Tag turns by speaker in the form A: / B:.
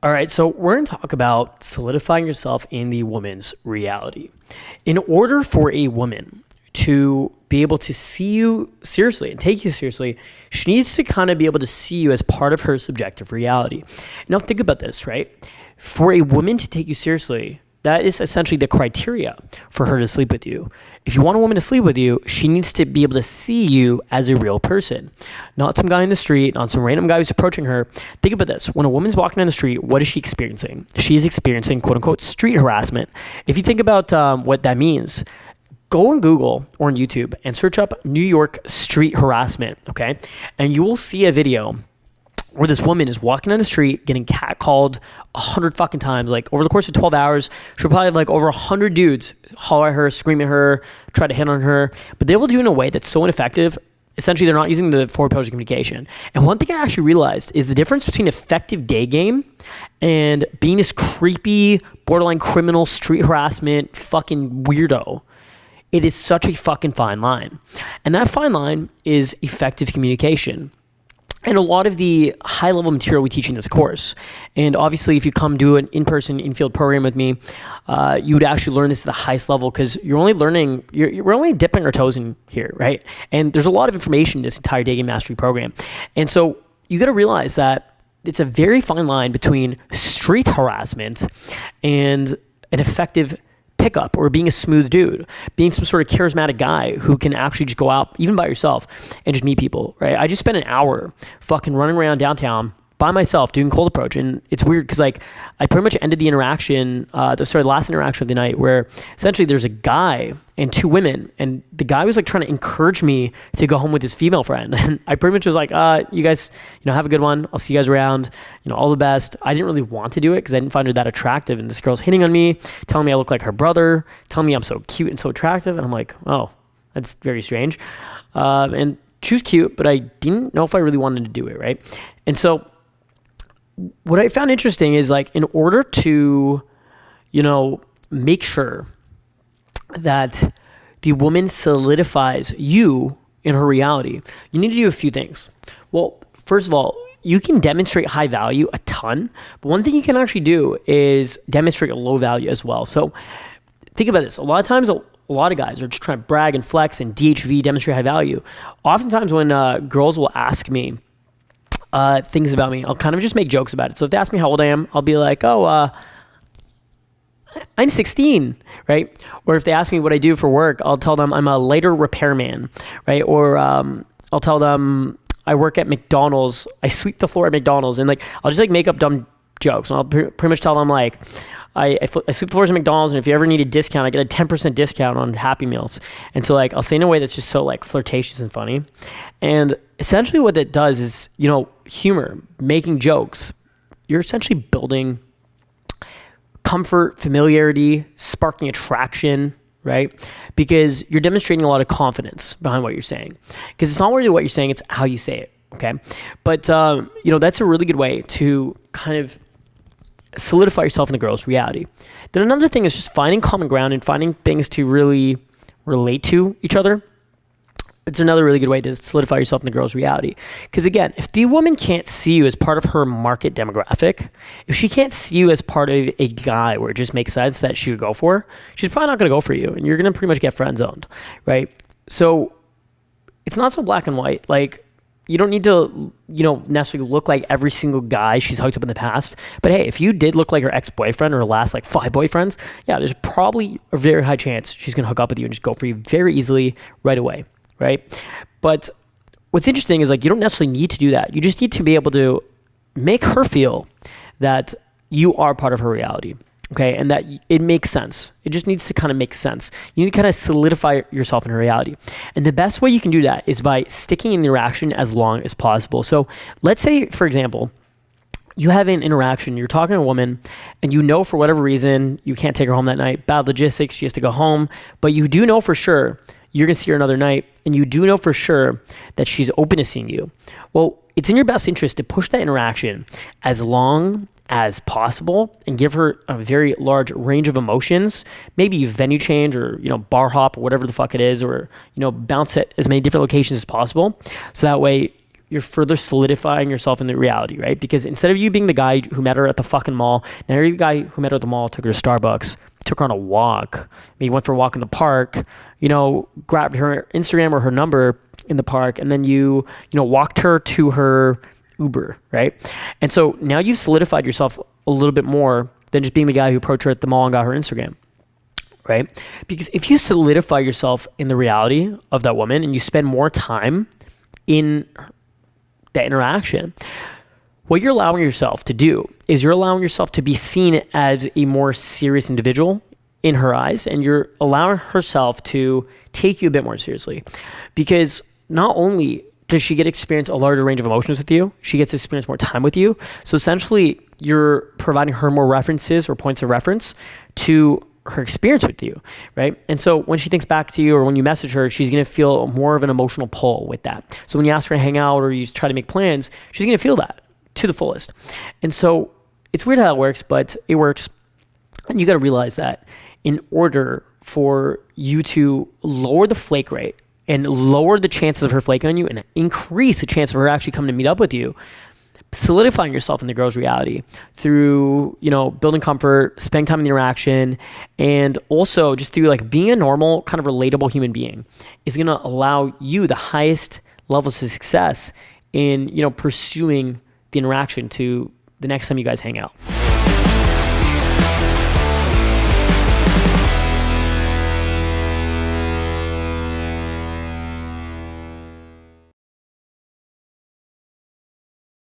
A: All right, so we're going to talk about solidifying yourself in the woman's reality. In order for a woman to be able to see you seriously and take you seriously, she needs to kind of be able to see you as part of her subjective reality. Now, think about this, right? For a woman to take you seriously, that is essentially the criteria for her to sleep with you. If you want a woman to sleep with you, she needs to be able to see you as a real person, not some guy in the street, not some random guy who's approaching her. Think about this. When a woman's walking down the street, what is she experiencing? She's experiencing quote unquote street harassment. If you think about what that means, go on Google or on YouTube and search up New York street harassment, okay? And you will see a video where this woman is walking down the street getting catcalled 100 fucking times. Like over the course of 12 hours, she'll probably have like over 100 dudes holler at her, scream at her, try to hit on her. But they will do it in a way that's so ineffective. Essentially, they're not using the four pillars of communication. And one thing I actually realized is the difference between effective day game and being this creepy, borderline criminal, street harassment, fucking weirdo. It is such a fucking fine line. And that fine line is effective communication. And a lot of the high-level material we teach in this course, and obviously if you come do an in-person, in-field program with me, you would actually learn this at the highest level because you're only learning, we're only dipping our toes in here, right? And there's a lot of information in this entire day game mastery program. And so you got to realize that it's a very fine line between street harassment and an effective pickup or being a smooth dude, being some sort of charismatic guy who can actually just go out even by yourself and just meet people, right? I just spent an hour fucking running around downtown by myself doing cold approach. And it's weird because like I pretty much ended the interaction, the last interaction of the night where essentially there's a guy and two women and the guy was like trying to encourage me to go home with his female friend. And I pretty much was like, you guys, have a good one. I'll see you guys around, all the best. I didn't really want to do it because I didn't find her that attractive. And this girl's hitting on me, telling me I look like her brother, telling me I'm so cute and so attractive. And I'm like, oh, that's very strange. And she was cute, but I didn't know if I really wanted to do it, right? And so what I found interesting is like in order to, make sure that the woman solidifies you in her reality, you need to do a few things. Well, first of all, you can demonstrate high value a ton, but one thing you can actually do is demonstrate a low value as well. So think about this. A lot of times, a lot of guys are just trying to brag and flex and DHV, demonstrate high value. Oftentimes when girls will ask me, things about me, I'll kind of just make jokes about it. So if they ask me how old I am, I'll be like, I'm 16, right? Or if they ask me what I do for work, I'll tell them I'm a lighter repairman, right? Or I'll tell them I work at McDonald's. I sweep the floor at McDonald's, and like I'll just like make up dumb jokes, and I'll pretty much tell them like I sweep the floors at McDonald's, and if you ever need a discount, I get a 10% discount on Happy Meals. And so like I'll say in a way that's just so like flirtatious and funny. And essentially what that does is, humor, making jokes. You're essentially building comfort, familiarity, sparking attraction, right? Because you're demonstrating a lot of confidence behind what you're saying. Because it's not really what you're saying, it's how you say it, okay? But, that's a really good way to kind of solidify yourself in the girl's reality. Then another thing is just finding common ground and finding things to really relate to each other. It's another really good way to solidify yourself in the girl's reality. Because again, if the woman can't see you as part of her market demographic, if she can't see you as part of a guy where it just makes sense that she would go for, she's probably not going to go for you. And you're going to pretty much get friend zoned, right? So it's not so black and white. Like, you don't need to, necessarily look like every single guy she's hooked up in the past. But hey, if you did look like her ex-boyfriend or her last like 5 boyfriends, yeah, there's probably a very high chance she's going to hook up with you and just go for you very easily right away. Right? But what's interesting is like you don't necessarily need to do that. You just need to be able to make her feel that you are part of her reality, okay? And that it makes sense. It just needs to kind of make sense. You need to kind of solidify yourself in her reality. And the best way you can do that is by sticking in the interaction as long as possible. So let's say, for example, you have an interaction, you're talking to a woman, and for whatever reason, you can't take her home that night, bad logistics, she has to go home, but you do know for sure you're going to see her another night, and you do know for sure that she's open to seeing you. Well, it's in your best interest to push that interaction as long as possible and give her a very large range of emotions, maybe venue change or, bar hop or whatever the fuck it is, or, bounce at as many different locations as possible. So that way you're further solidifying yourself in the reality, right? Because instead of you being the guy who met her at the fucking mall, now you're the guy who met her at the mall, took her to Starbucks, took her on a walk, maybe went for a walk in the park, grabbed her Instagram or her number in the park, and then you walked her to her Uber, right? And so now you've solidified yourself a little bit more than just being the guy who approached her at the mall and got her Instagram, right? Because if you solidify yourself in the reality of that woman and you spend more time in that interaction, what you're allowing yourself to do is you're allowing yourself to be seen as a more serious individual in her eyes, and you're allowing herself to take you a bit more seriously, because not only does she get to experience a larger range of emotions with you, she gets to experience more time with you. So essentially, you're providing her more references or points of reference to her experience with you, right? And so when she thinks back to you or when you message her, she's going to feel more of an emotional pull with that. So when you ask her to hang out or you try to make plans, she's going to feel that to the fullest. And so it's weird how it works, but it works. And you got to realize that in order for you to lower the flake rate and lower the chances of her flaking on you and increase the chance of her actually coming to meet up with you, solidifying yourself in the girl's reality through, building comfort, spending time in the interaction, and also just through like being a normal kind of relatable human being is going to allow you the highest levels of success in, pursuing the interaction to the next time you guys hang out.